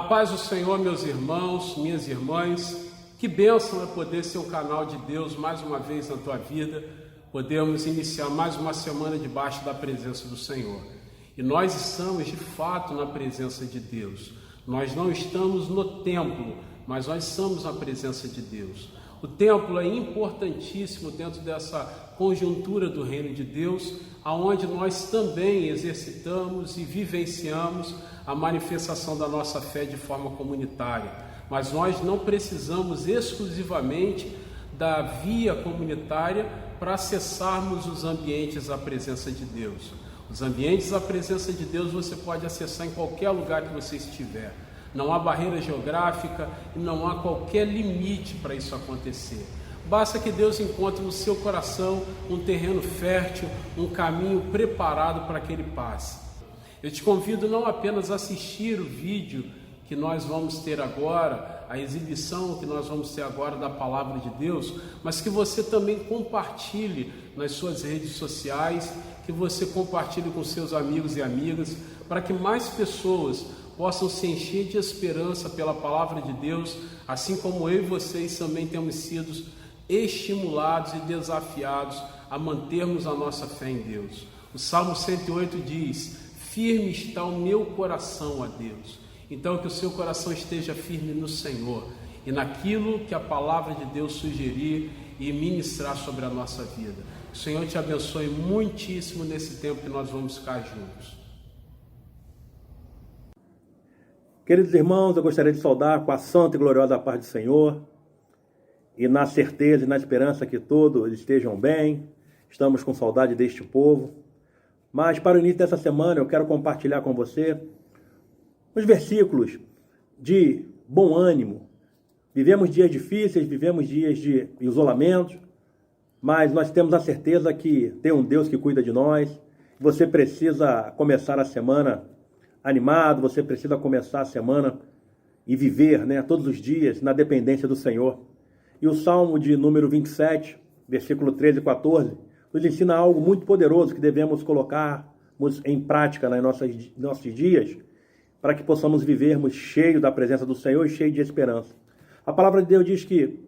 A paz do Senhor, meus irmãos, minhas irmãs, que bênção é poder ser um canal de Deus mais uma vez na tua vida, podemos iniciar mais uma semana debaixo da presença do Senhor. E nós estamos de fato na presença de Deus. Nós não estamos no templo, mas nós estamos na presença de Deus. O templo é importantíssimo dentro dessa conjuntura do reino de Deus, aonde nós também exercitamos e vivenciamos a manifestação da nossa fé de forma comunitária. Mas nós não precisamos exclusivamente da via comunitária para acessarmos os ambientes da presença de Deus. Os ambientes da presença de Deus você pode acessar em qualquer lugar que você estiver. Não há barreira geográfica e não há qualquer limite para isso acontecer. Basta que Deus encontre no seu coração um terreno fértil, um caminho preparado para que ele passe. Eu te convido não apenas a assistir o vídeo que nós vamos ter agora, a exibição que nós vamos ter agora da Palavra de Deus, mas que você também compartilhe nas suas redes sociais, que você compartilhe com seus amigos e amigas, para que mais pessoas possam se encher de esperança pela Palavra de Deus, assim como eu e vocês também temos sido estimulados e desafiados a mantermos a nossa fé em Deus. O Salmo 108 diz: firme está o meu coração a Deus. Então que o seu coração esteja firme no Senhor e naquilo que a Palavra de Deus sugerir e ministrar sobre a nossa vida. Que o Senhor te abençoe muitíssimo nesse tempo que nós vamos ficar juntos. Queridos irmãos, eu gostaria de saudar com a santa e gloriosa paz do Senhor e na certeza e na esperança que todos estejam bem. Estamos com saudade deste povo. Mas para o início dessa semana eu quero compartilhar com você os versículos de bom ânimo. Vivemos dias difíceis, vivemos dias de isolamento, mas nós temos a certeza que tem um Deus que cuida de nós. Você precisa começar a semana animado, você precisa começar a semana e viver, todos os dias na dependência do Senhor. E o Salmo de número 27, versículo 13 e 14, nos ensina algo muito poderoso que devemos colocarmos em prática nos nossos dias, para que possamos vivermos cheio da presença do Senhor e cheio de esperança. A palavra de Deus diz que,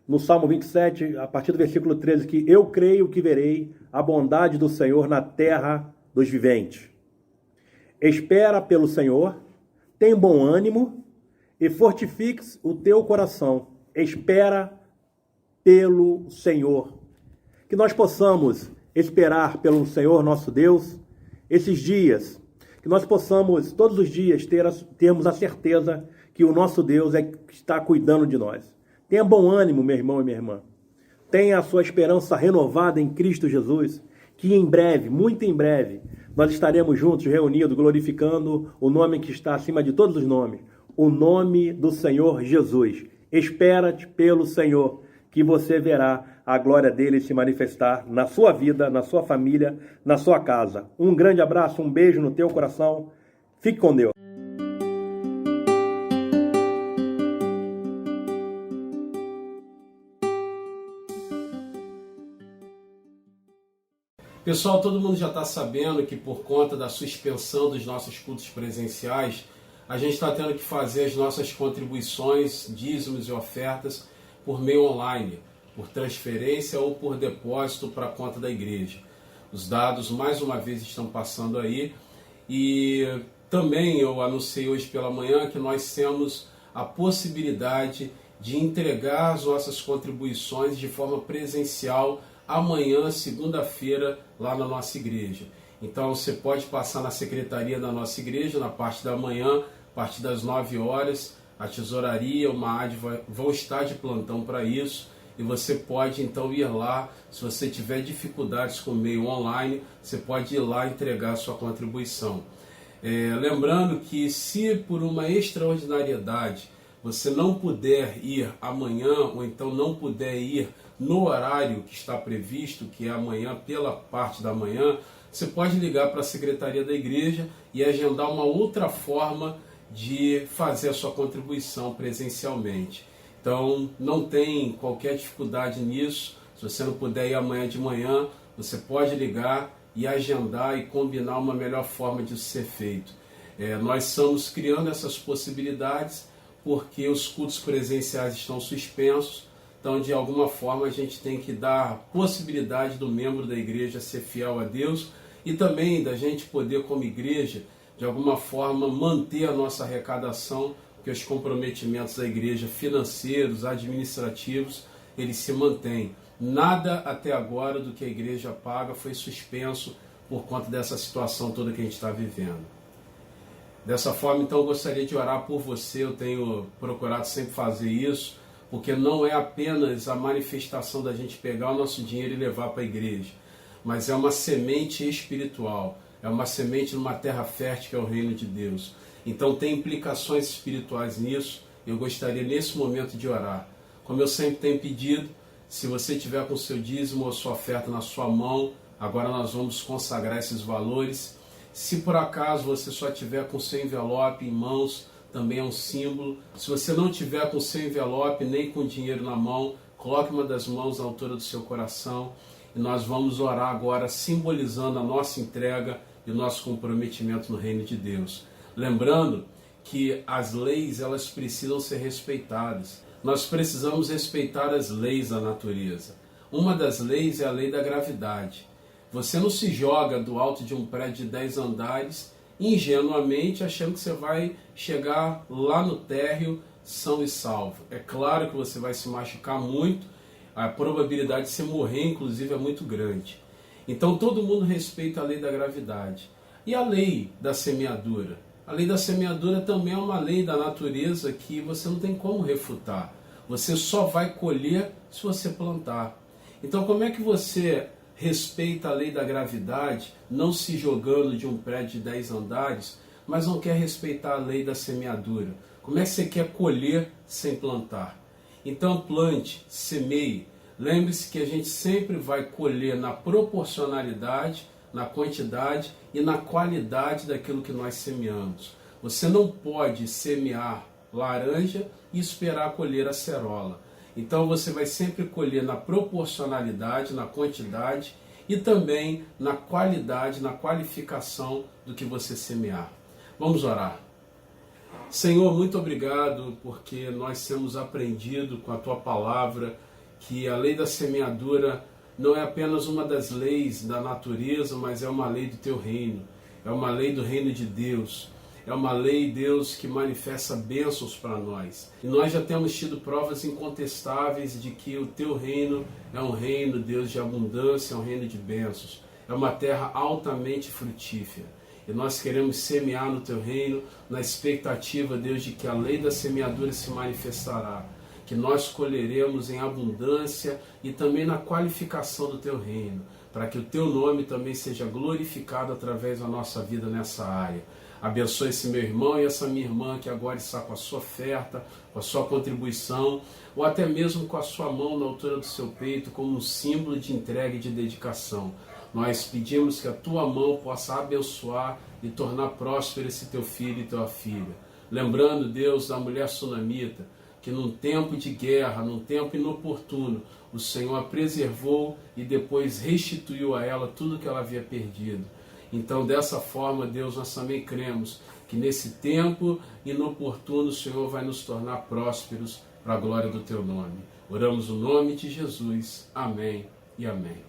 no Salmo 27, a partir do versículo 13, que eu creio que verei a bondade do Senhor na terra dos viventes. Espera pelo Senhor, tem bom ânimo e fortifique o teu coração. Espera pelo Senhor. Que nós possamos esperar pelo Senhor nosso Deus esses dias. Que nós possamos todos os dias termos a certeza que o nosso Deus é que está cuidando de nós. Tenha bom ânimo, meu irmão e minha irmã. Tenha a sua esperança renovada em Cristo Jesus, que em breve, muito em breve, nós estaremos juntos, reunidos, glorificando o nome que está acima de todos os nomes, o nome do Senhor Jesus. Espera-te pelo Senhor, que você verá a glória dele se manifestar na sua vida, na sua família, na sua casa. Um grande abraço, um beijo no teu coração. Fique com Deus. Pessoal, todo mundo já está sabendo que por conta da suspensão dos nossos cultos presenciais, a gente está tendo que fazer as nossas contribuições, dízimos e ofertas por meio online, por transferência ou por depósito para a conta da igreja. Os dados, mais uma vez, estão passando aí e também eu anunciei hoje pela manhã que nós temos a possibilidade de entregar as nossas contribuições de forma presencial amanhã, segunda-feira, lá na nossa igreja. Então você pode passar na secretaria da nossa igreja na parte da manhã, a partir das 9 horas, a tesouraria, o MAAD vão estar de plantão para isso, e você pode então ir lá. Se você tiver dificuldades com o meio online, você pode ir lá entregar a sua contribuição. Lembrando que se por uma extraordinariedade você não puder ir amanhã, ou então não puder ir no horário que está previsto, que é amanhã, pela parte da manhã, você pode ligar para a secretaria da igreja e agendar uma outra forma de fazer a sua contribuição presencialmente. Então, não tem qualquer dificuldade nisso. Se você não puder ir amanhã de manhã, você pode ligar e agendar e combinar uma melhor forma de ser feito. Nós estamos criando essas possibilidades porque os cultos presenciais estão suspensos, então de alguma forma a gente tem que dar a possibilidade do membro da igreja ser fiel a Deus e também da gente poder, como igreja, de alguma forma manter a nossa arrecadação, porque os comprometimentos da igreja financeiros, administrativos, eles se mantêm. Nada até agora do que a igreja paga foi suspenso por conta dessa situação toda que a gente está vivendo. Dessa forma, então, eu gostaria de orar por você. Eu tenho procurado sempre fazer isso, porque não é apenas a manifestação da gente pegar o nosso dinheiro e levar para a igreja, mas é uma semente espiritual, é uma semente numa terra fértil que é o reino de Deus. Então tem implicações espirituais nisso. Eu gostaria nesse momento de orar. Como eu sempre tenho pedido, se você tiver com o seu dízimo ou sua oferta na sua mão, agora nós vamos consagrar esses valores. Se por acaso você só tiver com o seu envelope em mãos, também é um símbolo. Se você não tiver com o seu envelope nem com dinheiro na mão, coloque uma das mãos à altura do seu coração e nós vamos orar agora simbolizando a nossa entrega e o nosso comprometimento no reino de Deus. Lembrando que as leis, elas precisam ser respeitadas. Nós precisamos respeitar as leis da natureza. Uma das leis é a lei da gravidade. Você não se joga do alto de um prédio de 10 andares ingenuamente achando que você vai chegar lá no térreo são e salvo. É claro que você vai se machucar muito, a probabilidade de você morrer, inclusive, é muito grande. Então todo mundo respeita a lei da gravidade. E a lei da semeadura? A lei da semeadura também é uma lei da natureza que você não tem como refutar. Você só vai colher se você plantar. Então como é que você respeita a lei da gravidade, não se jogando de um prédio de 10 andares, mas não quer respeitar a lei da semeadura? Como é que você quer colher sem plantar? Então plante, semeie. Lembre-se que a gente sempre vai colher na proporcionalidade, na quantidade e na qualidade daquilo que nós semeamos. Você não pode semear laranja e esperar colher acerola. Então você vai sempre colher na proporcionalidade, na quantidade e também na qualidade, na qualificação do que você semear. Vamos orar. Senhor, muito obrigado porque nós temos aprendido com a Tua palavra que a lei da semeadura não é apenas uma das leis da natureza, mas é uma lei do Teu reino. É uma lei do reino de Deus. É uma lei, Deus, que manifesta bênçãos para nós. E nós já temos tido provas incontestáveis de que o Teu reino é um reino, Deus, de abundância, é um reino de bênçãos. É uma terra altamente frutífera. E nós queremos semear no Teu reino, na expectativa, Deus, de que a lei da semeadura se manifestará. Que nós colheremos em abundância e também na qualificação do Teu reino. Para que o Teu nome também seja glorificado através da nossa vida nessa área. Abençoe esse meu irmão e essa minha irmã que agora está com a sua oferta, com a sua contribuição, ou até mesmo com a sua mão na altura do seu peito, como um símbolo de entrega e de dedicação. Nós pedimos que a Tua mão possa abençoar e tornar próspero esse Teu filho e Tua filha. Lembrando, Deus, da mulher sunamita, que num tempo de guerra, num tempo inoportuno, o Senhor a preservou e depois restituiu a ela tudo que ela havia perdido. Então, dessa forma, Deus, nós também cremos que nesse tempo inoportuno o Senhor vai nos tornar prósperos para a glória do Teu nome. Oramos no nome de Jesus. Amém e amém.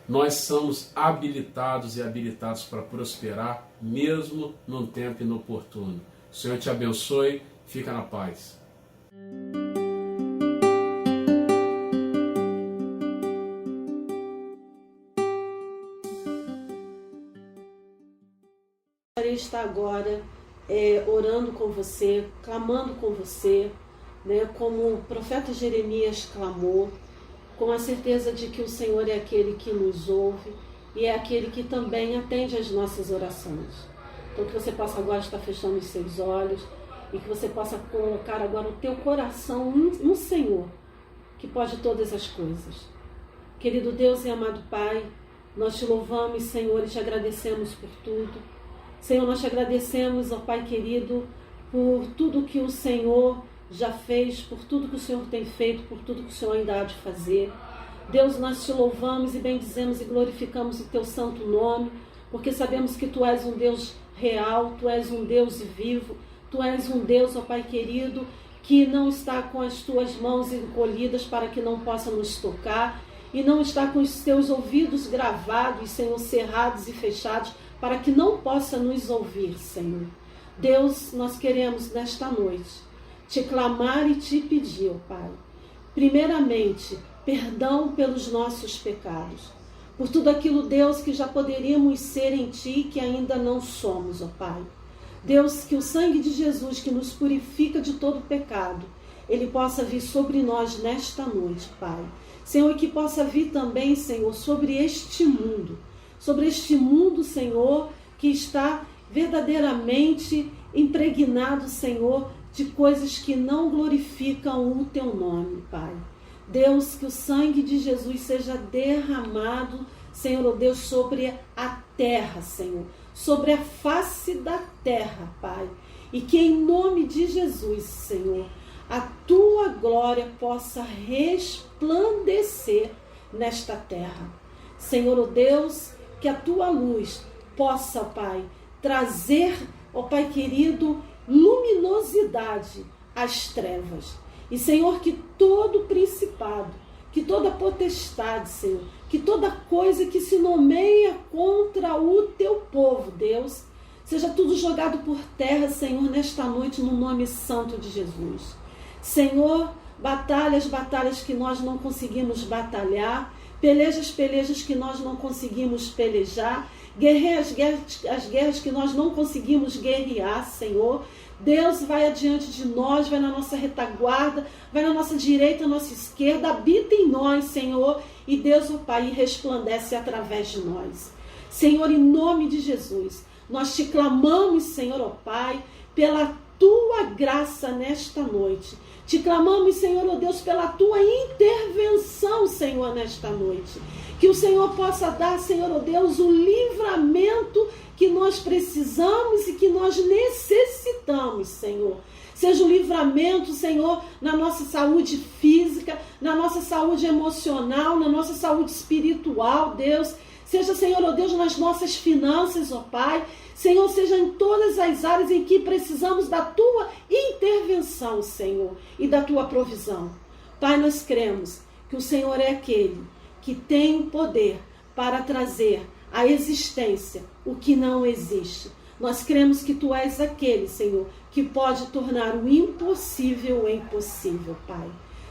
Nós somos habilitados e habilitados para prosperar, mesmo num tempo inoportuno. O Senhor te abençoe. Fica na paz. Está agora orando com você, clamando com você, né, como o profeta Jeremias clamou, com a certeza de que o Senhor é aquele que nos ouve e é aquele que também atende às nossas orações. Então que você possa agora estar fechando os seus olhos e que você possa colocar agora o teu coração no Senhor, que pode todas as coisas. Querido Deus e amado Pai, nós te louvamos, Senhor, e te agradecemos por tudo. Senhor, nós te agradecemos, ó Pai querido, por tudo que o Senhor já fez, por tudo que o Senhor tem feito, por tudo que o Senhor ainda há de fazer. Deus, nós te louvamos e bendizemos e glorificamos o teu santo nome, porque sabemos que Tu és um Deus real, Tu és um Deus vivo, Tu és um Deus, ó Pai querido, que não está com as Tuas mãos encolhidas para que não possa nos tocar, e não está com os Teus ouvidos gravados, Senhor, cerrados e fechados, para que não possa nos ouvir, Senhor. Deus, nós queremos nesta noite Te clamar e Te pedir, ó Pai, primeiramente, perdão pelos nossos pecados, por tudo aquilo, Deus, que já poderíamos ser em Ti, que ainda não somos, ó Pai. Deus, que o sangue de Jesus, que nos purifica de todo pecado, Ele possa vir sobre nós nesta noite, Pai. Senhor, que possa vir também, Senhor, sobre este mundo, Senhor, que está verdadeiramente impregnado, Senhor, de coisas que não glorificam o Teu nome, Pai. Deus, que o sangue de Jesus seja derramado, Senhor, oh Deus, sobre a terra, Senhor, sobre a face da terra, Pai. E que em nome de Jesus, Senhor, a Tua glória possa resplandecer nesta terra. Senhor, oh Deus, que a Tua luz possa, Pai, trazer, ó Pai querido, luminosidade às trevas. E, Senhor, que todo principado, que toda potestade, Senhor, que toda coisa que se nomeia contra o Teu povo, Deus, seja tudo jogado por terra, Senhor, nesta noite, no nome santo de Jesus. Senhor, batalhas que nós não conseguimos batalhar, pelejas que nós não conseguimos pelejar, guerrear as guerras que nós não conseguimos guerrear, Senhor. Deus vai adiante de nós, vai na nossa retaguarda, vai na nossa direita, na nossa esquerda, habita em nós, Senhor, e Deus, ó Pai, resplandece através de nós. Senhor, em nome de Jesus, nós Te clamamos, Senhor, ó Pai, pela Tua graça nesta noite. Te clamamos, Senhor, ó Deus, pela Tua intervenção, Senhor, nesta noite. Que o Senhor possa dar, Senhor, ó Deus, o livramento que nós precisamos e que nós necessitamos, Senhor. Seja o livramento, Senhor, na nossa saúde física, na nossa saúde emocional, na nossa saúde espiritual, Deus. Seja, Senhor, ó Deus, nas nossas finanças, ó Pai. Senhor, seja em todas as áreas em que precisamos da Tua intervenção, Senhor, e da Tua provisão. Pai, nós cremos que o Senhor é aquele que tem o poder para trazer à existência o que não existe. Nós cremos que Tu és aquele, Senhor, que pode tornar o impossível em possível, Pai.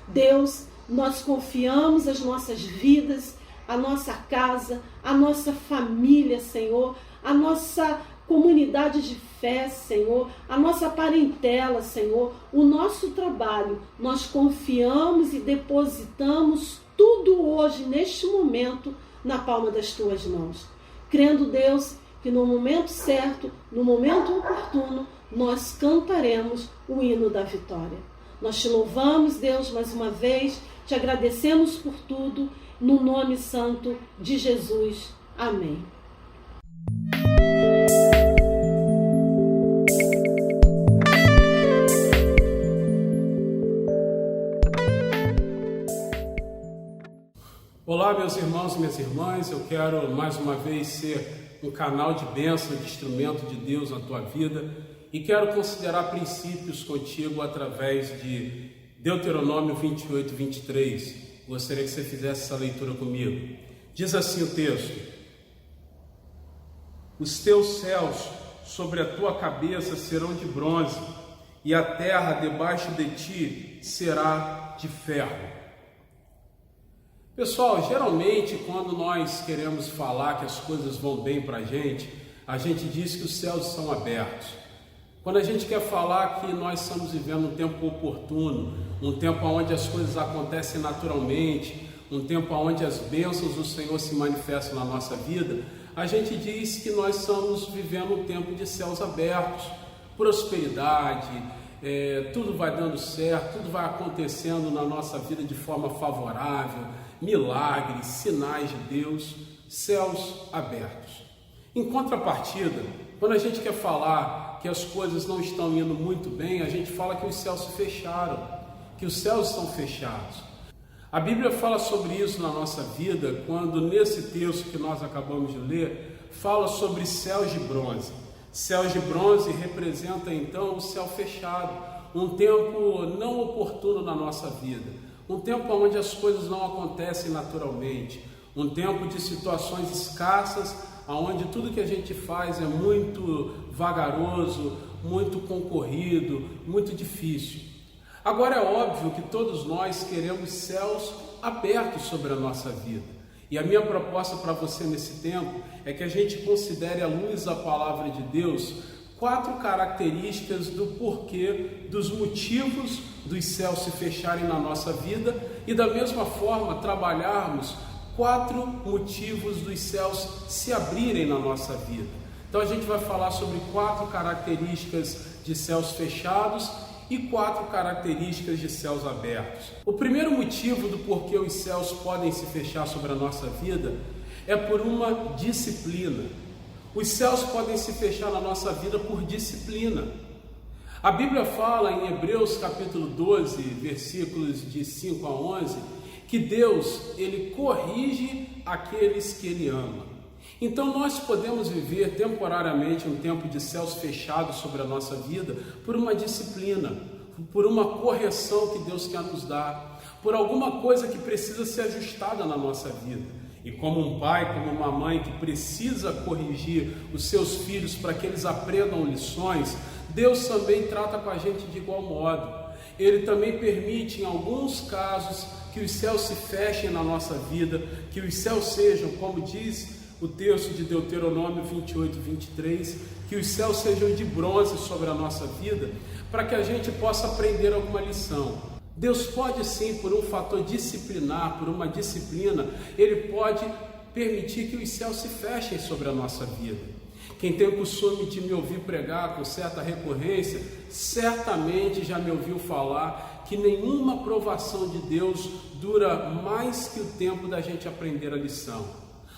Deus, nós confiamos as nossas vidas, a nossa casa, a nossa família, Senhor, a nossa comunidade de fé, Senhor, a nossa parentela, Senhor, o nosso trabalho. Nós confiamos e depositamos tudo hoje, neste momento, na palma das Tuas mãos. Crendo, Deus, que no momento certo, no momento oportuno, nós cantaremos o hino da vitória. Nós Te louvamos, Deus, mais uma vez, Te agradecemos por tudo, no nome santo de Jesus. Amém. Olá, meus irmãos e minhas irmãs, eu quero mais uma vez ser um canal de bênção, de instrumento de Deus na tua vida e quero considerar princípios contigo através de Deuteronômio 28, 23. Gostaria que você fizesse essa leitura comigo. Diz assim o texto: os teus céus sobre a tua cabeça serão de bronze e a terra debaixo de ti será de ferro. Pessoal, geralmente quando nós queremos falar que as coisas vão bem para a gente diz que os céus são abertos. Quando a gente quer falar que nós estamos vivendo um tempo oportuno, um tempo onde as coisas acontecem naturalmente, um tempo onde as bênçãos do Senhor se manifestam na nossa vida, a gente diz que nós estamos vivendo um tempo de céus abertos, prosperidade, tudo vai dando certo, tudo vai acontecendo na nossa vida de forma favorável, milagres, sinais de Deus, céus abertos. Em contrapartida, quando a gente quer falar que as coisas não estão indo muito bem, a gente fala que os céus se fecharam, que os céus estão fechados. A Bíblia fala sobre isso na nossa vida, quando nesse texto que nós acabamos de ler, fala sobre céus de bronze. Céus de bronze representa então o céu fechado, um tempo não oportuno na nossa vida, um tempo onde as coisas não acontecem naturalmente, um tempo de situações escassas, onde tudo que a gente faz é muito vagaroso, muito concorrido, muito difícil. Agora é óbvio que todos nós queremos céus abertos sobre a nossa vida. E a minha proposta para você nesse tempo é que a gente considere à luz da palavra de Deus 4 características do porquê, dos motivos dos céus se fecharem na nossa vida e da mesma forma trabalharmos 4 motivos dos céus se abrirem na nossa vida. Então a gente vai falar sobre 4 características de céus fechados e 4 características de céus abertos. O primeiro motivo do porquê os céus podem se fechar sobre a nossa vida é por uma disciplina. Os céus podem se fechar na nossa vida por disciplina. A Bíblia fala em Hebreus capítulo 12, versículos de 5 a 11, que Deus, Ele corrige aqueles que Ele ama. Então nós podemos viver temporariamente um tempo de céus fechados sobre a nossa vida por uma disciplina, por uma correção que Deus quer nos dar, por alguma coisa que precisa ser ajustada na nossa vida. E como um pai, como uma mãe que precisa corrigir os seus filhos para que eles aprendam lições, Deus também trata com a gente de igual modo. Ele também permite em alguns casos que os céus se fechem na nossa vida, que os céus sejam, como diz o texto de Deuteronômio 28, 23, que os céus sejam de bronze sobre a nossa vida, para que a gente possa aprender alguma lição. Deus pode sim, por um fator disciplinar, por uma disciplina, Ele pode permitir que os céus se fechem sobre a nossa vida. Quem tem o costume de me ouvir pregar com certa recorrência, certamente já me ouviu falar que nenhuma provação de Deus dura mais que o tempo da gente aprender a lição.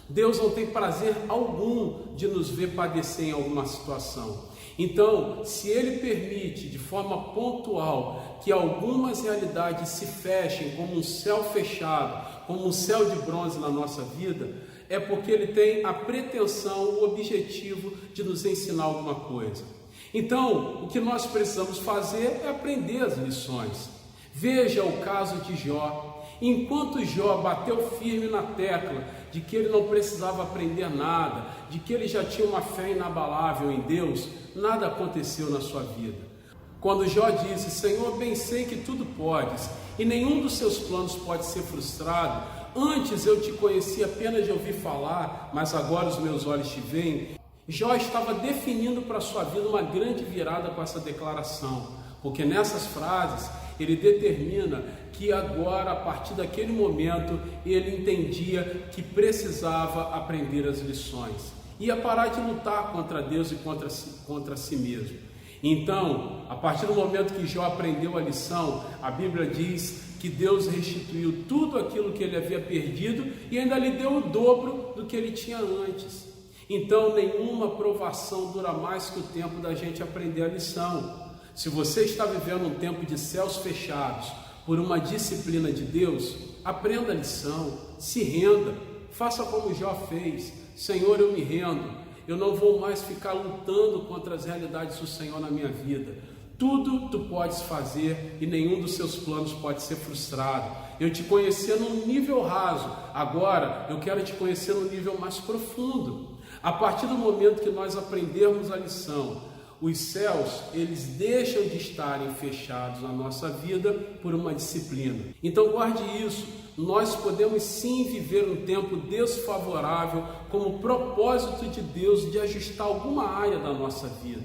Deus não tem prazer algum de nos ver padecer em alguma situação. Então, se Ele permite de forma pontual que algumas realidades se fechem como um céu fechado, como um céu de bronze na nossa vida, é porque Ele tem a pretensão, o objetivo de nos ensinar alguma coisa. Então, o que nós precisamos fazer é aprender as lições. Veja o caso de Jó. Enquanto Jó bateu firme na tecla de que ele não precisava aprender nada, de que ele já tinha uma fé inabalável em Deus, nada aconteceu na sua vida. Quando Jó disse: Senhor, bem sei que tudo podes, e nenhum dos seus planos pode ser frustrado, antes eu te conheci apenas de ouvir falar, mas agora os meus olhos te veem. Jó estava definindo para a sua vida uma grande virada com essa declaração, porque nessas frases ele determina que agora, a partir daquele momento, ele entendia que precisava aprender as lições. Ia parar de lutar contra Deus e contra si mesmo. Então, a partir do momento que Jó aprendeu a lição, a Bíblia diz que Deus restituiu tudo aquilo que ele havia perdido e ainda lhe deu o dobro do que ele tinha antes. Então, nenhuma provação dura mais que o tempo da gente aprender a lição. Se você está vivendo um tempo de céus fechados por uma disciplina de Deus, aprenda a lição, se renda, faça como Jó fez. Senhor, eu me rendo, eu não vou mais ficar lutando contra as realidades do Senhor na minha vida. Tudo tu podes fazer e nenhum dos seus planos pode ser frustrado. Eu te conhecia num nível raso, agora eu quero te conhecer num nível mais profundo. A partir do momento que nós aprendermos a lição, os céus, eles deixam de estarem fechados na nossa vida por uma disciplina. Então guarde isso, nós podemos sim viver um tempo desfavorável como propósito de Deus de ajustar alguma área da nossa vida.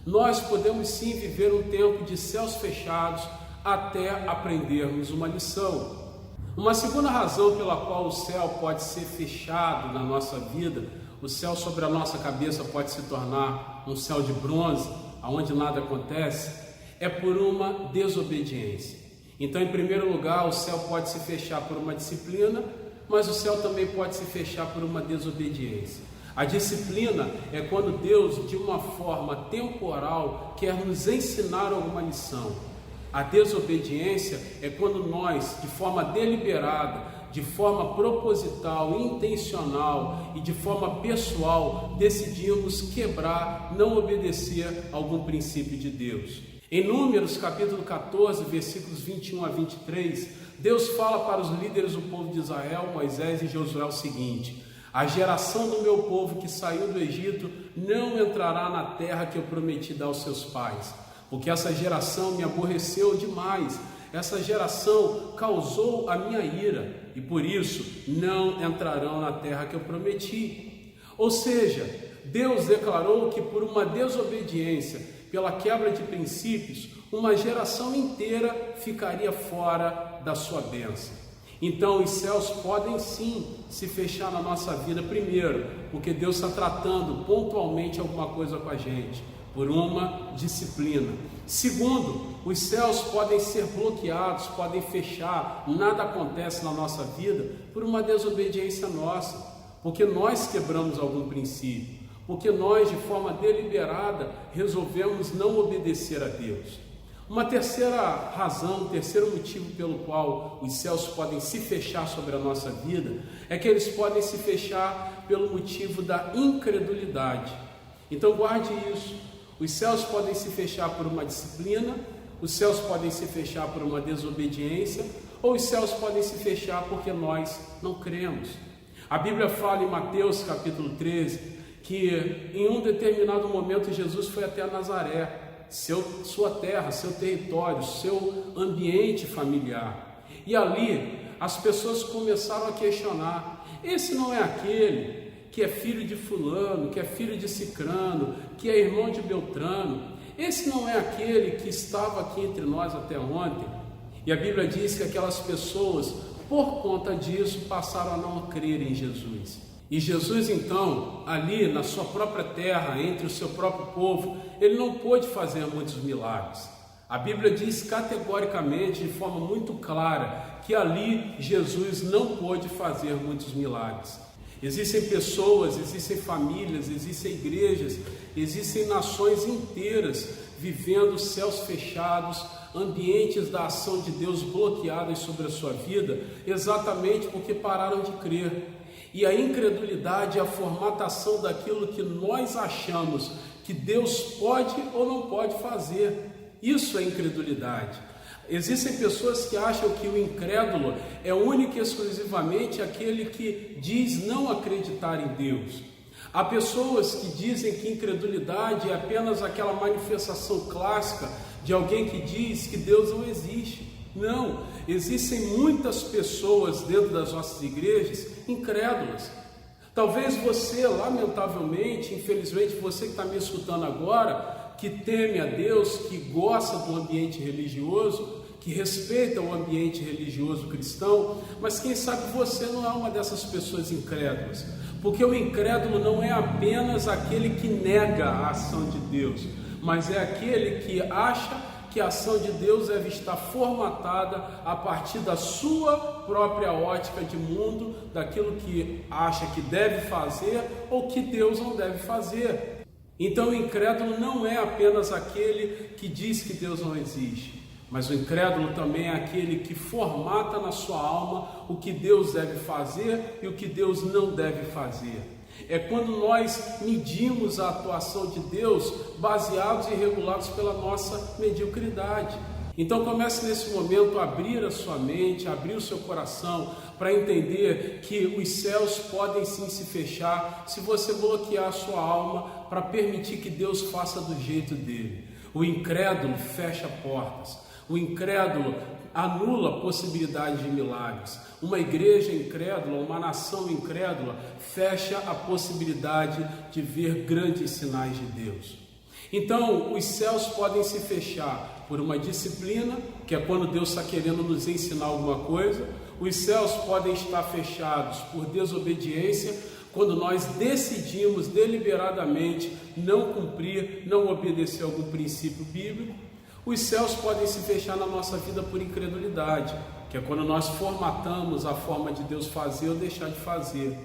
Nós podemos sim viver um tempo de céus fechados até aprendermos uma lição. Uma segunda razão pela qual o céu pode ser fechado na nossa vida, o céu sobre a nossa cabeça pode se tornar um céu de bronze, onde nada acontece, é por uma desobediência. Então, em primeiro lugar, o céu pode se fechar por uma disciplina, mas o céu também pode se fechar por uma desobediência. A disciplina é quando Deus, de uma forma temporal, quer nos ensinar alguma lição. A desobediência é quando nós, de forma deliberada, de forma proposital, intencional e de forma pessoal, decidimos quebrar, não obedecer a algum princípio de Deus. Em Números, capítulo 14, versículos 21 a 23, Deus fala para os líderes do povo de Israel, Moisés e Josué, o seguinte: a geração do meu povo que saiu do Egito não entrará na terra que eu prometi dar aos seus pais, porque essa geração me aborreceu demais. Essa geração causou a minha ira e por isso não entrarão na terra que eu prometi. Ou seja, Deus declarou que por uma desobediência, pela quebra de princípios, uma geração inteira ficaria fora da sua bênção. Então os céus podem sim se fechar na nossa vida, primeiro, porque Deus está tratando pontualmente alguma coisa com a gente, por uma disciplina. Segundo, os céus podem ser bloqueados, podem fechar, nada acontece na nossa vida por uma desobediência nossa, porque nós quebramos algum princípio, porque nós de forma deliberada resolvemos não obedecer a Deus. Uma terceira razão, um terceiro motivo pelo qual os céus podem se fechar sobre a nossa vida é que eles podem se fechar pelo motivo da incredulidade. Então guarde isso. Os céus podem se fechar por uma disciplina, os céus podem se fechar por uma desobediência, ou os céus podem se fechar porque nós não cremos. A Bíblia fala em Mateus capítulo 13 que em um determinado momento Jesus foi até Nazaré, sua terra, seu território, seu ambiente familiar. E ali as pessoas começaram a questionar: esse não é aquele que é filho de fulano, que é filho de cicrano, que é irmão de Beltrano? Esse não é aquele que estava aqui entre nós até ontem? E a Bíblia diz que aquelas pessoas, por conta disso, passaram a não crer em Jesus. E Jesus então, ali na sua própria terra, entre o seu próprio povo, ele não pôde fazer muitos milagres. A Bíblia diz categoricamente, de forma muito clara, que ali Jesus não pôde fazer muitos milagres. Existem pessoas, existem famílias, existem igrejas, existem nações inteiras vivendo céus fechados, ambientes da ação de Deus bloqueados sobre a sua vida, exatamente porque pararam de crer. E a incredulidade é a formatação daquilo que nós achamos que Deus pode ou não pode fazer. Isso é incredulidade. Existem pessoas que acham que o incrédulo é único e exclusivamente aquele que diz não acreditar em Deus. Há pessoas que dizem que incredulidade é apenas aquela manifestação clássica de alguém que diz que Deus não existe. Não, existem muitas pessoas dentro das nossas igrejas incrédulas. Talvez você, lamentavelmente, infelizmente, você que está me escutando agora, que teme a Deus, que gosta do ambiente religioso, que respeita o ambiente religioso cristão, mas quem sabe você não é uma dessas pessoas incrédulas, porque o incrédulo não é apenas aquele que nega a ação de Deus, mas é aquele que acha que a ação de Deus deve estar formatada a partir da sua própria ótica de mundo, daquilo que acha que deve fazer ou que Deus não deve fazer. Então o incrédulo não é apenas aquele que diz que Deus não existe, mas o incrédulo também é aquele que formata na sua alma o que Deus deve fazer e o que Deus não deve fazer. É quando nós medimos a atuação de Deus baseados e regulados pela nossa mediocridade. Então comece nesse momento a abrir a sua mente, a abrir o seu coração para entender que os céus podem sim se fechar se você bloquear a sua alma para permitir que Deus faça do jeito dele. O incrédulo fecha portas, o incrédulo anula a possibilidade de milagres. Uma igreja incrédula, uma nação incrédula fecha a possibilidade de ver grandes sinais de Deus. Então, os céus podem se fechar por uma disciplina, que é quando Deus está querendo nos ensinar alguma coisa. Os céus podem estar fechados por desobediência, quando nós decidimos deliberadamente não cumprir, não obedecer a algum princípio bíblico. Os céus podem se fechar na nossa vida por incredulidade, que é quando nós formatamos a forma de Deus fazer ou deixar de fazer.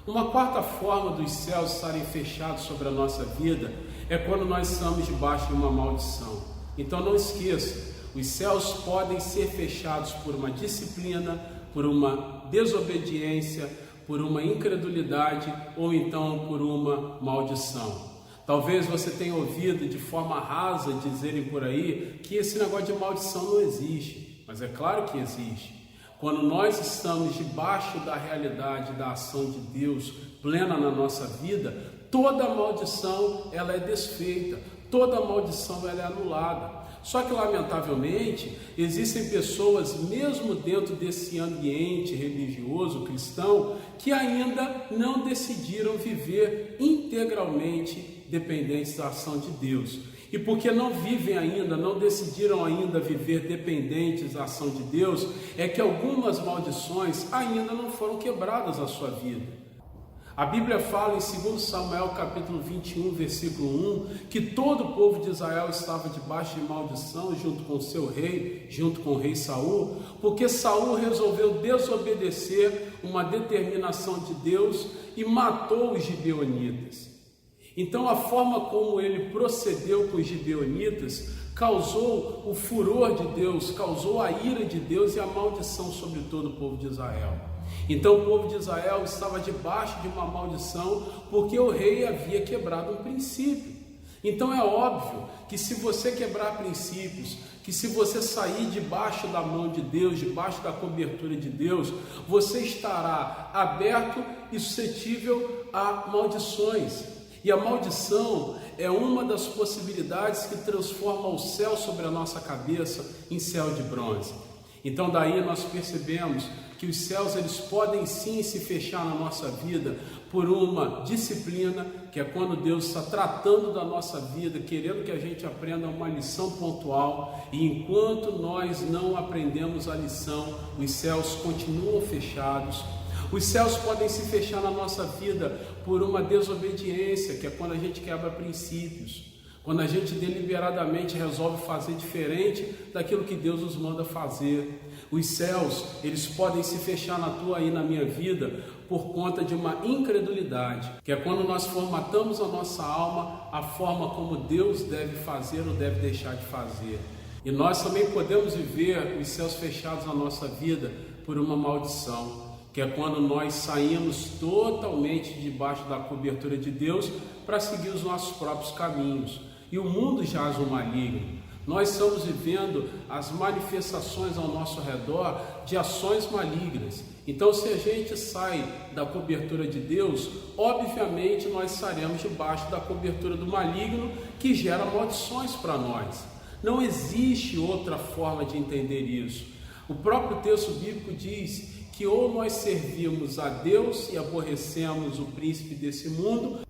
Uma quarta forma dos céus estarem fechados sobre a nossa vida é quando nós estamos debaixo de uma maldição. Então não esqueça, Os céus podem ser fechados por uma disciplina, por uma desobediência, por uma incredulidade ou então por uma maldição. Talvez você tenha ouvido de forma rasa dizerem por aí que esse negócio de maldição não existe, mas é claro que existe. Quando nós estamos debaixo da realidade da ação de Deus plena na nossa vida, toda maldição ela é desfeita, toda maldição ela é anulada. Só que, lamentavelmente, existem pessoas, mesmo dentro desse ambiente religioso cristão, que ainda não decidiram viver integralmente dependentes da ação de Deus. E porque não vivem ainda, não decidiram ainda viver dependentes da ação de Deus, é que algumas maldições ainda não foram quebradas na sua vida. A Bíblia fala em 2 Samuel capítulo 21, versículo 1, que todo o povo de Israel estava debaixo de maldição junto com o seu rei, junto com o rei Saul, porque Saul resolveu desobedecer uma determinação de Deus e matou os gibeonitas. Então a forma como ele procedeu com os gibeonitas causou o furor de Deus, causou a ira de Deus e a maldição sobre todo o povo de Israel. Então o povo de Israel estava debaixo de uma maldição porque o rei havia quebrado um princípio. Então é óbvio que se você quebrar princípios, que se você sair debaixo da mão de Deus, debaixo da cobertura de Deus, você estará aberto e suscetível a maldições. E a maldição é uma das possibilidades que transforma o céu sobre a nossa cabeça em céu de bronze. Então daí nós percebemos que os céus eles podem sim se fechar na nossa vida por uma disciplina, que é quando Deus está tratando da nossa vida, querendo que a gente aprenda uma lição pontual, e enquanto nós não aprendemos a lição, os céus continuam fechados. Os céus podem se fechar na nossa vida por uma desobediência, que é quando a gente quebra princípios, quando a gente deliberadamente resolve fazer diferente daquilo que Deus nos manda fazer. Os céus, eles podem se fechar na tua e na minha vida por conta de uma incredulidade, que é quando nós formatamos a nossa alma a forma como Deus deve fazer ou deve deixar de fazer. E nós também podemos viver os céus fechados na nossa vida por uma maldição, que é quando nós saímos totalmente debaixo da cobertura de Deus para seguir os nossos próprios caminhos. E o mundo jaz no maligno. Nós estamos vivendo as manifestações ao nosso redor de ações malignas. Então, se a gente sai da cobertura de Deus, obviamente nós estaremos debaixo da cobertura do maligno, que gera maldições para nós. Não existe outra forma de entender isso. O próprio texto bíblico diz que ou nós servimos a Deus e aborrecemos o príncipe desse mundo,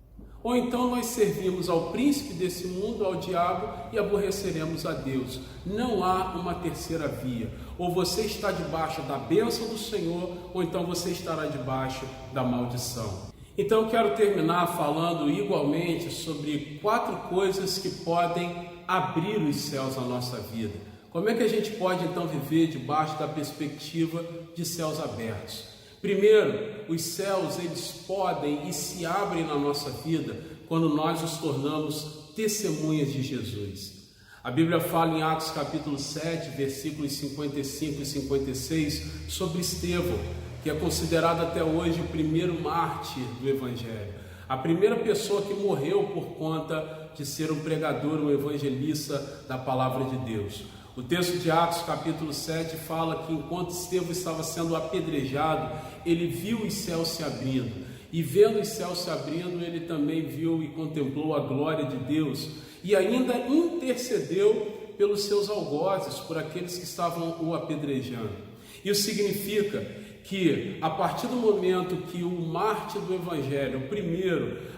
ou então nós servimos ao príncipe desse mundo, ao diabo, e aborreceremos a Deus. Não há uma terceira via. Ou você está debaixo da bênção do Senhor, ou então você estará debaixo da maldição. Então eu quero terminar falando igualmente sobre 4 coisas que podem abrir os céus na nossa vida. Como é que a gente pode então viver debaixo da perspectiva de céus abertos? Primeiro, os céus eles podem e se abrem na nossa vida quando nós nos tornamos testemunhas de Jesus. A Bíblia fala em Atos capítulo 7, versículos 55 e 56 sobre Estevão, que é considerado até hoje o primeiro mártir do Evangelho. A primeira pessoa que morreu por conta de ser um pregador, um evangelista da palavra de Deus. O texto de Atos capítulo 7 fala que enquanto Estevão estava sendo apedrejado, ele viu os céus se abrindo. E vendo os céus se abrindo, ele também viu e contemplou a glória de Deus. E ainda intercedeu pelos seus algozes, por aqueles que estavam o apedrejando. Isso significa que a partir do momento que o mártir do Evangelho,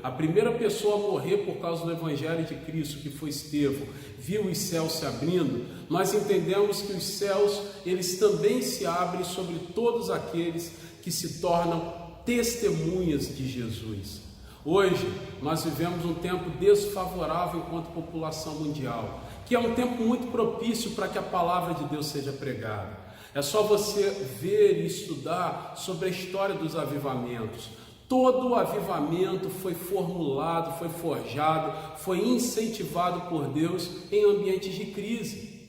a primeira pessoa a morrer por causa do Evangelho de Cristo, que foi Estevão, viu os céus se abrindo, nós entendemos que os céus, eles também se abrem sobre todos aqueles que se tornam testemunhas de Jesus. Hoje, nós vivemos um tempo desfavorável enquanto população mundial, que é um tempo muito propício para que a palavra de Deus seja pregada. É só você ver e estudar sobre a história dos avivamentos. Todo o avivamento foi formulado, foi forjado, foi incentivado por Deus em ambientes de crise.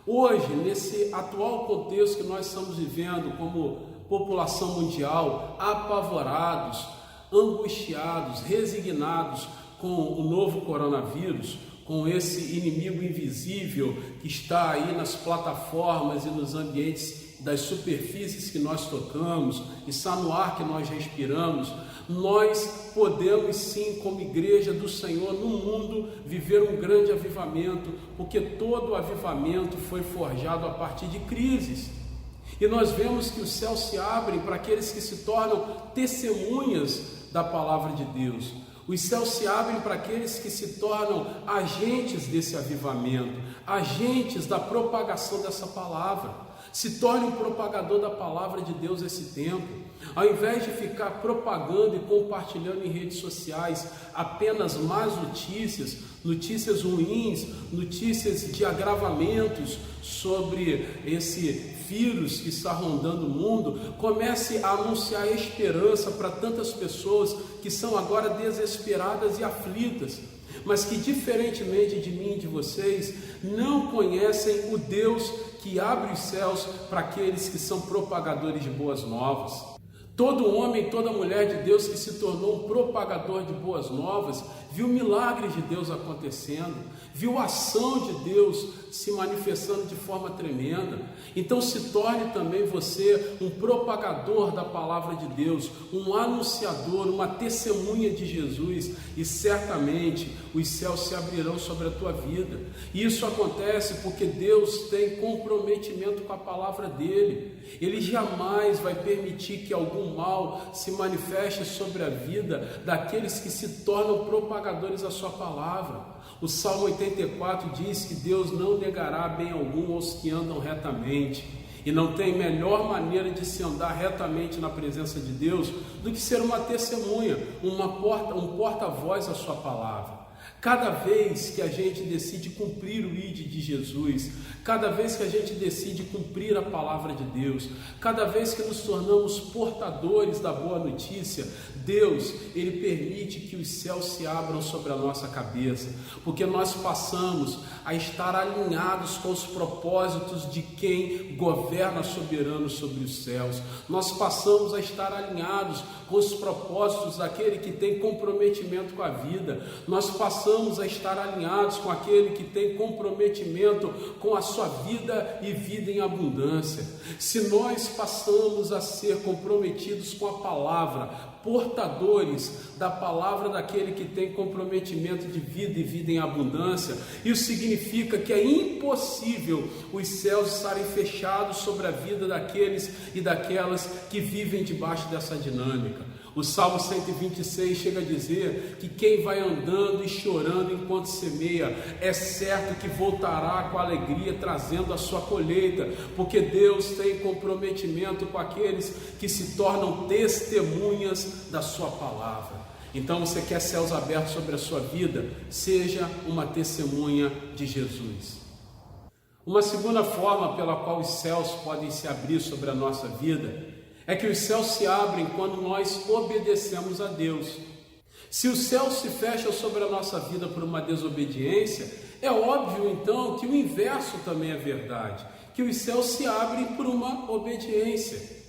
Hoje, nesse atual contexto que nós estamos vivendo como população mundial, apavorados, angustiados, resignados com o novo coronavírus, com esse inimigo invisível que está aí nas plataformas e nos ambientes das superfícies que nós tocamos, está no ar que nós respiramos, nós podemos sim, como igreja do Senhor no mundo, viver um grande avivamento, porque todo avivamento foi forjado a partir de crises. E nós vemos que os céus se abrem para aqueles que se tornam testemunhas da palavra de Deus. Os céus se abrem para aqueles que se tornam agentes desse avivamento, agentes da propagação dessa palavra. Se torne um propagador da palavra de Deus esse tempo. Ao invés de ficar propagando e compartilhando em redes sociais apenas más notícias, notícias ruins, notícias de agravamentos sobre esse vírus que está rondando o mundo, comece a anunciar esperança para tantas pessoas que são agora desesperadas e aflitas, mas que, diferentemente de mim e de vocês, não conhecem o Deus que abre os céus para aqueles que são propagadores de boas novas. Todo homem, toda mulher de Deus que se tornou um propagador de boas novas, viu milagres de Deus acontecendo, viu a ação de Deus se manifestando de forma tremenda. Então se torne também você um propagador da palavra de Deus, um anunciador, uma testemunha de Jesus, e certamente os céus se abrirão sobre a tua vida. E isso acontece porque Deus tem comprometimento com a palavra dele. Ele jamais vai permitir que algum mal se manifeste sobre a vida daqueles que se tornam propagadores da sua palavra. O Salmo 84 diz que Deus não negará bem algum aos que andam retamente. E não tem melhor maneira de se andar retamente na presença de Deus do que ser uma testemunha, um porta-voz à sua palavra. Cada vez que a gente decide cumprir o ID de Jesus, cada vez que a gente decide cumprir a palavra de Deus, cada vez que nos tornamos portadores da boa notícia, Deus, Ele permite que os céus se abram sobre a nossa cabeça, porque nós passamos a estar alinhados com os propósitos de quem governa soberano sobre os céus. Nós passamos a estar alinhados com os propósitos daquele que tem comprometimento com a vida. Nós passamos a estar alinhados com aquele que tem comprometimento com a sua vida e vida em abundância. Se nós passamos a ser comprometidos com a palavra, portadores da palavra daquele que tem comprometimento de vida e vida em abundância, isso significa que é impossível os céus estarem fechados sobre a vida daqueles e daquelas que vivem debaixo dessa dinâmica. O Salmo 126 chega a dizer que quem vai andando e chorando enquanto semeia, é certo que voltará com alegria trazendo a sua colheita, porque Deus tem comprometimento com aqueles que se tornam testemunhas da sua palavra. Então você quer céus abertos sobre a sua vida? Seja uma testemunha de Jesus. Uma segunda forma pela qual os céus podem se abrir sobre a nossa vida é que os céus se abrem quando nós obedecemos a Deus. Se o céu se fecha sobre a nossa vida por uma desobediência, é óbvio então que o inverso também é verdade, que os céus se abrem por uma obediência.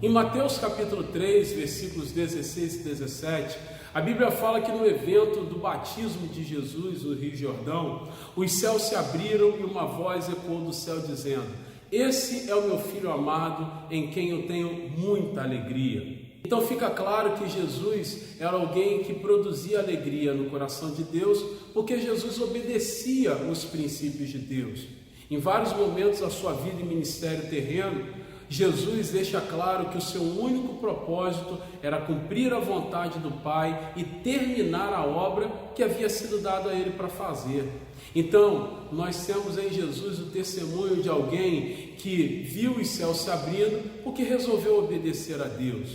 Em Mateus capítulo 3, versículos 16 e 17, a Bíblia fala que no evento do batismo de Jesus no Rio Jordão, os céus se abriram e uma voz ecoou do céu dizendo: "Esse é o meu filho amado, em quem eu tenho muita alegria." Então fica claro que Jesus era alguém que produzia alegria no coração de Deus, porque Jesus obedecia os princípios de Deus. Em vários momentos da sua vida e ministério terreno, Jesus deixa claro que o seu único propósito era cumprir a vontade do Pai e terminar a obra que havia sido dada a ele para fazer. Então, nós temos em Jesus o testemunho de alguém que viu os céus se abrindo porque resolveu obedecer a Deus.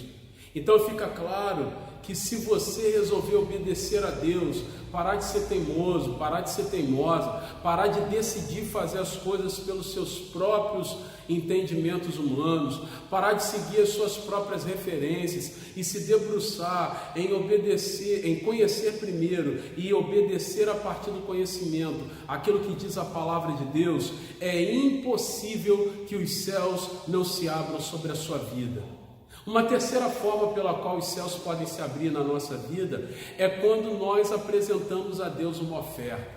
Então fica claro que se você resolver obedecer a Deus, parar de ser teimoso, parar de ser teimosa, parar de decidir fazer as coisas pelos seus próprios entendimentos humanos, parar de seguir as suas próprias referências e se debruçar em obedecer, em conhecer primeiro e obedecer a partir do conhecimento aquilo que diz a palavra de Deus, é impossível que os céus não se abram sobre a sua vida. Uma terceira forma pela qual os céus podem se abrir na nossa vida é quando nós apresentamos a Deus uma oferta.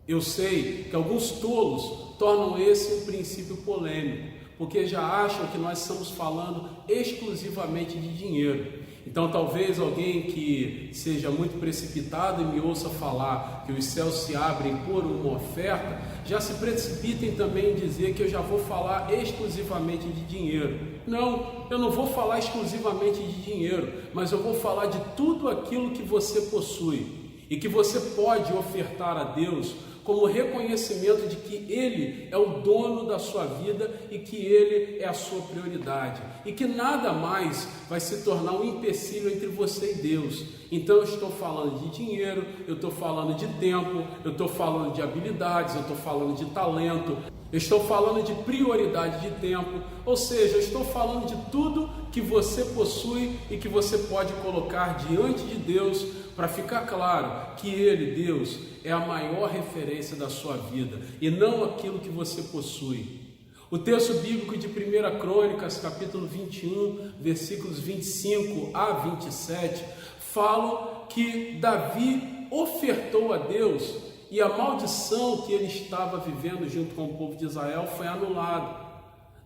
Eu sei que alguns tolos tornam esse um princípio polêmico, porque já acham que nós estamos falando exclusivamente de dinheiro. Então talvez alguém que seja muito precipitado e me ouça falar que os céus se abrem por uma oferta, já se precipitem também em dizer que eu já vou falar exclusivamente de dinheiro. Não, eu não vou falar exclusivamente de dinheiro, mas eu vou falar de tudo aquilo que você possui e que você pode ofertar a Deus como reconhecimento de que Ele é o dono da sua vida e que Ele é a sua prioridade e que nada mais vai se tornar um empecilho entre você e Deus. Então eu estou falando de dinheiro, eu estou falando de tempo, eu estou falando de habilidades, eu estou falando de talento, eu estou falando de prioridade de tempo, ou seja, eu estou falando de tudo que você possui e que você pode colocar diante de Deus para ficar claro que Ele, Deus, é a maior referência da sua vida e não aquilo que você possui. O texto bíblico de 1 Crônicas, capítulo 21, versículos 25 a 27, fala que Davi ofertou a Deus e a maldição que ele estava vivendo junto com o povo de Israel foi anulada.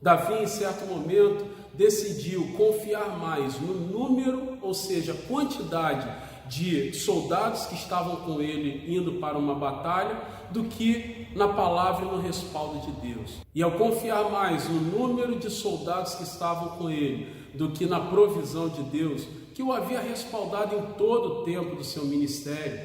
Davi, em certo momento, decidiu confiar mais no número, ou seja, quantidade de soldados que estavam com ele indo para uma batalha, do que na palavra e no respaldo de Deus. E ao confiar mais no número de soldados que estavam com ele do que na provisão de Deus, que o havia respaldado em todo o tempo do seu ministério,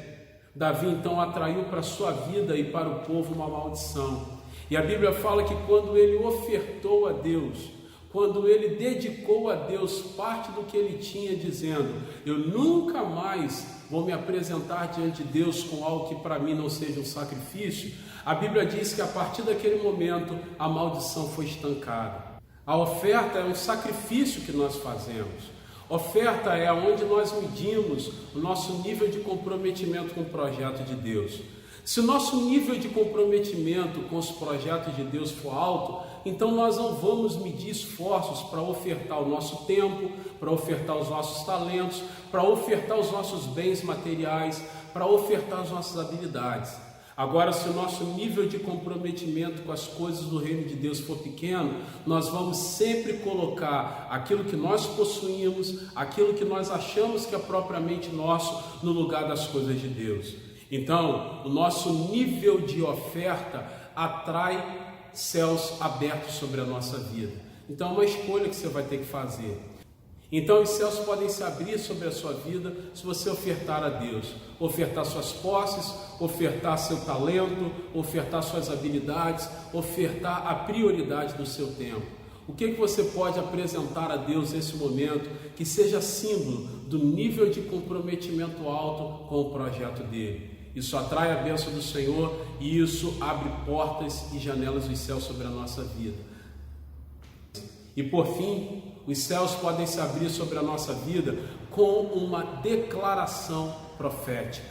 Davi então atraiu para a sua vida e para o povo uma maldição. E a Bíblia fala que quando ele ofertou a Deus, quando ele dedicou a Deus parte do que ele tinha, dizendo: eu nunca mais vou me apresentar diante de Deus com algo que para mim não seja um sacrifício, a Bíblia diz que a partir daquele momento a maldição foi estancada. A oferta é um sacrifício que nós fazemos. Oferta é onde nós medimos o nosso nível de comprometimento com o projeto de Deus. Se o nosso nível de comprometimento com os projetos de Deus for alto, então nós não vamos medir esforços para ofertar o nosso tempo, para ofertar os nossos talentos, para ofertar os nossos bens materiais, para ofertar as nossas habilidades. Agora, se o nosso nível de comprometimento com as coisas do reino de Deus for pequeno, nós vamos sempre colocar aquilo que nós possuímos, aquilo que nós achamos que é propriamente nosso, no lugar das coisas de Deus. Então, o nosso nível de oferta atrai céus abertos sobre a nossa vida. Então é uma escolha que você vai ter que fazer. Então os céus podem se abrir sobre a sua vida se você ofertar a Deus, ofertar suas posses, ofertar seu talento, ofertar suas habilidades, ofertar a prioridade do seu tempo. O que você pode apresentar a Deus nesse momento que seja símbolo do nível de comprometimento alto com o projeto dele? Isso atrai a bênção do Senhor e isso abre portas e janelas dos céus sobre a nossa vida. E por fim, os céus podem se abrir sobre a nossa vida com uma declaração profética.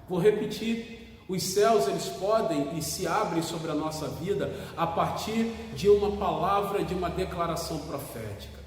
Vou repetir, os céus eles podem e se abrem sobre a nossa vida a partir de uma palavra, de uma declaração profética.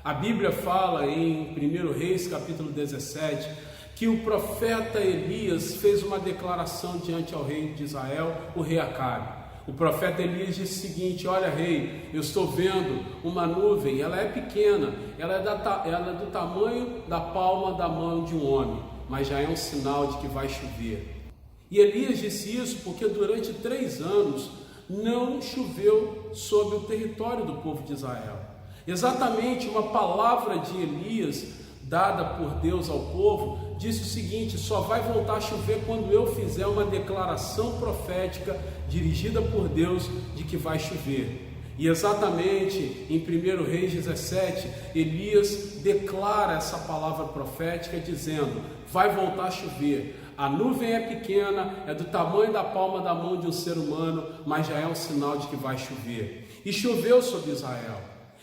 A Bíblia fala em 1 Reis, capítulo 17, que o profeta Elias fez uma declaração diante ao rei de Israel, o rei Acabe. O profeta Elias disse o seguinte: olha, rei, eu estou vendo uma nuvem, ela é pequena, ela é do tamanho da palma da mão de um homem, mas já é um sinal de que vai chover. E Elias disse isso porque durante 3 anos não choveu sobre o território do povo de Israel. Exatamente uma palavra de Elias dada por Deus ao povo, disse o seguinte: só vai voltar a chover quando eu fizer uma declaração profética dirigida por Deus de que vai chover. E exatamente em 1 Reis 17, Elias declara essa palavra profética dizendo: vai voltar a chover. A nuvem é pequena, é do tamanho da palma da mão de um ser humano, mas já é um sinal de que vai chover. e choveu sobre Israel.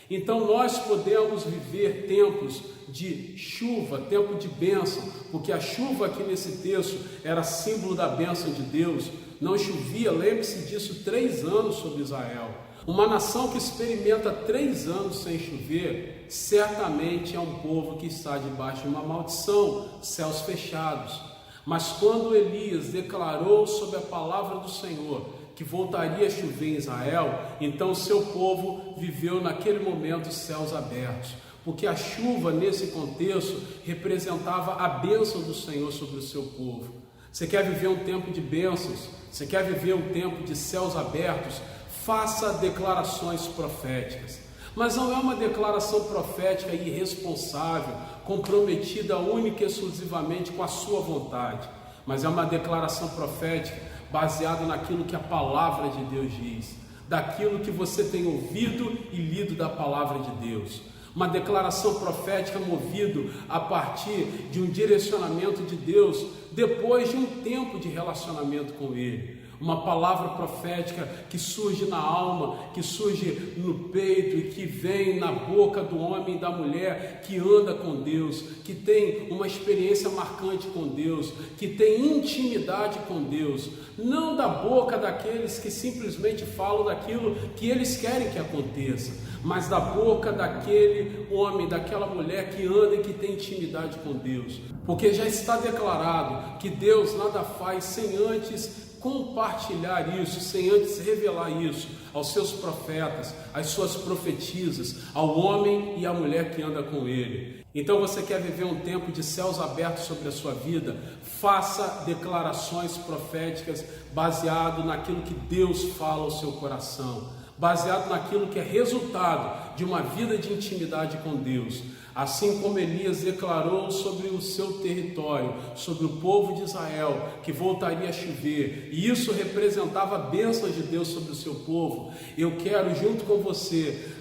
Então nós podemos viver tempos de chuva, tempo de bênção, porque a chuva aqui nesse texto era símbolo da bênção de Deus. Não chovia, lembre-se disso, 3 anos sobre Israel. Uma nação que experimenta 3 anos sem chover, certamente é um povo que está debaixo de uma maldição, céus fechados. Mas quando Elias declarou sobre a palavra do Senhor que voltaria a chover em Israel, então o seu povo viveu naquele momento céus abertos, porque a chuva nesse contexto representava a bênção do Senhor sobre o seu povo. Você quer viver um tempo de bênçãos? Você quer viver um tempo de céus abertos? Faça declarações proféticas. Mas não é uma declaração profética irresponsável, comprometida única e exclusivamente com a sua vontade, mas é uma declaração profética baseada naquilo que a palavra de Deus diz, daquilo que você tem ouvido e lido da palavra de Deus. Uma declaração profética movida a partir de um direcionamento de Deus depois de um tempo de relacionamento com Ele. Uma palavra profética que surge na alma, que surge no peito e que vem na boca do homem e da mulher que anda com Deus, que tem uma experiência marcante com Deus, que tem intimidade com Deus, não da boca daqueles que simplesmente falam daquilo que eles querem que aconteça, mas da boca daquele homem, daquela mulher que anda e que tem intimidade com Deus, porque já está declarado que Deus nada faz sem antes compartilhar isso, sem antes revelar isso aos seus profetas, às suas profetisas, ao homem e à mulher que anda com ele. Então você quer viver um tempo de céus abertos sobre a sua vida? Faça declarações proféticas baseado naquilo que Deus fala ao seu coração, baseado naquilo que é resultado de uma vida de intimidade com Deus. Assim como Elias declarou sobre o seu território, sobre o povo de Israel, que voltaria a chover, e isso representava a bênção de Deus sobre o seu povo, eu quero junto com você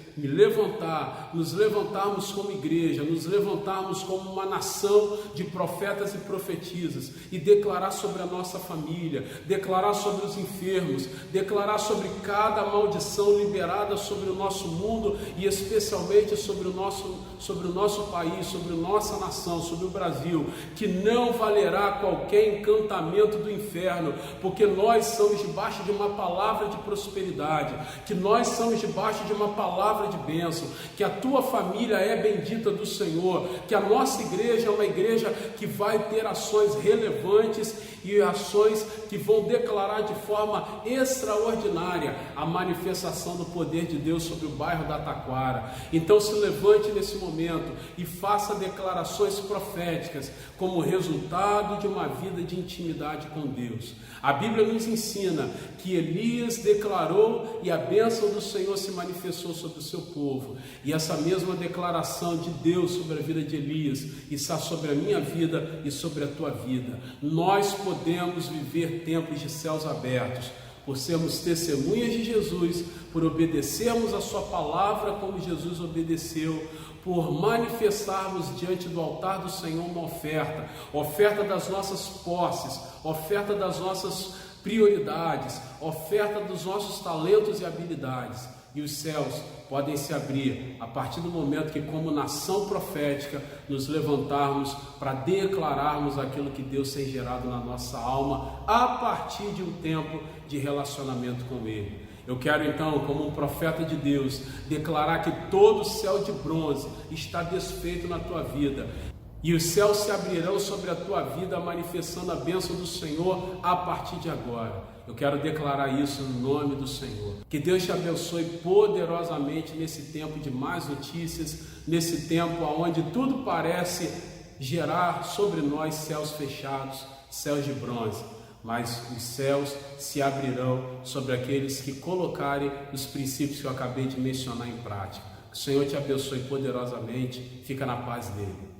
nos levantarmos como igreja, nos levantarmos como uma nação de profetas e profetisas e declarar sobre a nossa família, declarar sobre os enfermos, declarar sobre cada maldição liberada sobre o nosso mundo e especialmente sobre o nosso país, sobre a nossa nação, sobre o Brasil, que não valerá qualquer encantamento do inferno, porque nós somos debaixo de uma palavra de prosperidade, que nós somos debaixo de uma palavra de bênção, que a tua família é bendita do Senhor, que a nossa igreja é uma igreja que vai ter ações relevantes e ações que vão declarar de forma extraordinária a manifestação do poder de Deus sobre o bairro da Taquara. Então se levante nesse momento e faça declarações proféticas como resultado de uma vida de intimidade com Deus. A Bíblia nos ensina que Elias declarou e a bênção do Senhor se manifestou sobre o seu povo. E essa mesma declaração de Deus sobre a vida de Elias está sobre a minha vida e sobre a tua vida. Nós podemos viver tempos de céus abertos, por sermos testemunhas de Jesus, por obedecermos a sua palavra como Jesus obedeceu, por manifestarmos diante do altar do Senhor uma oferta das nossas posses, oferta das nossas prioridades, oferta dos nossos talentos e habilidades. E os céus podem se abrir a partir do momento que, como nação profética, nos levantarmos para declararmos aquilo que Deus tem gerado na nossa alma a partir de um tempo de relacionamento com Ele. Eu quero então, como um profeta de Deus, declarar que todo o céu de bronze está desfeito na tua vida. E os céus se abrirão sobre a tua vida, manifestando a bênção do Senhor a partir de agora. Eu quero declarar isso no nome do Senhor. Que Deus te abençoe poderosamente nesse tempo de más notícias, nesse tempo onde tudo parece gerar sobre nós céus fechados, céus de bronze. Mas os céus se abrirão sobre aqueles que colocarem os princípios que eu acabei de mencionar em prática. Que o Senhor te abençoe poderosamente. Fica na paz dele.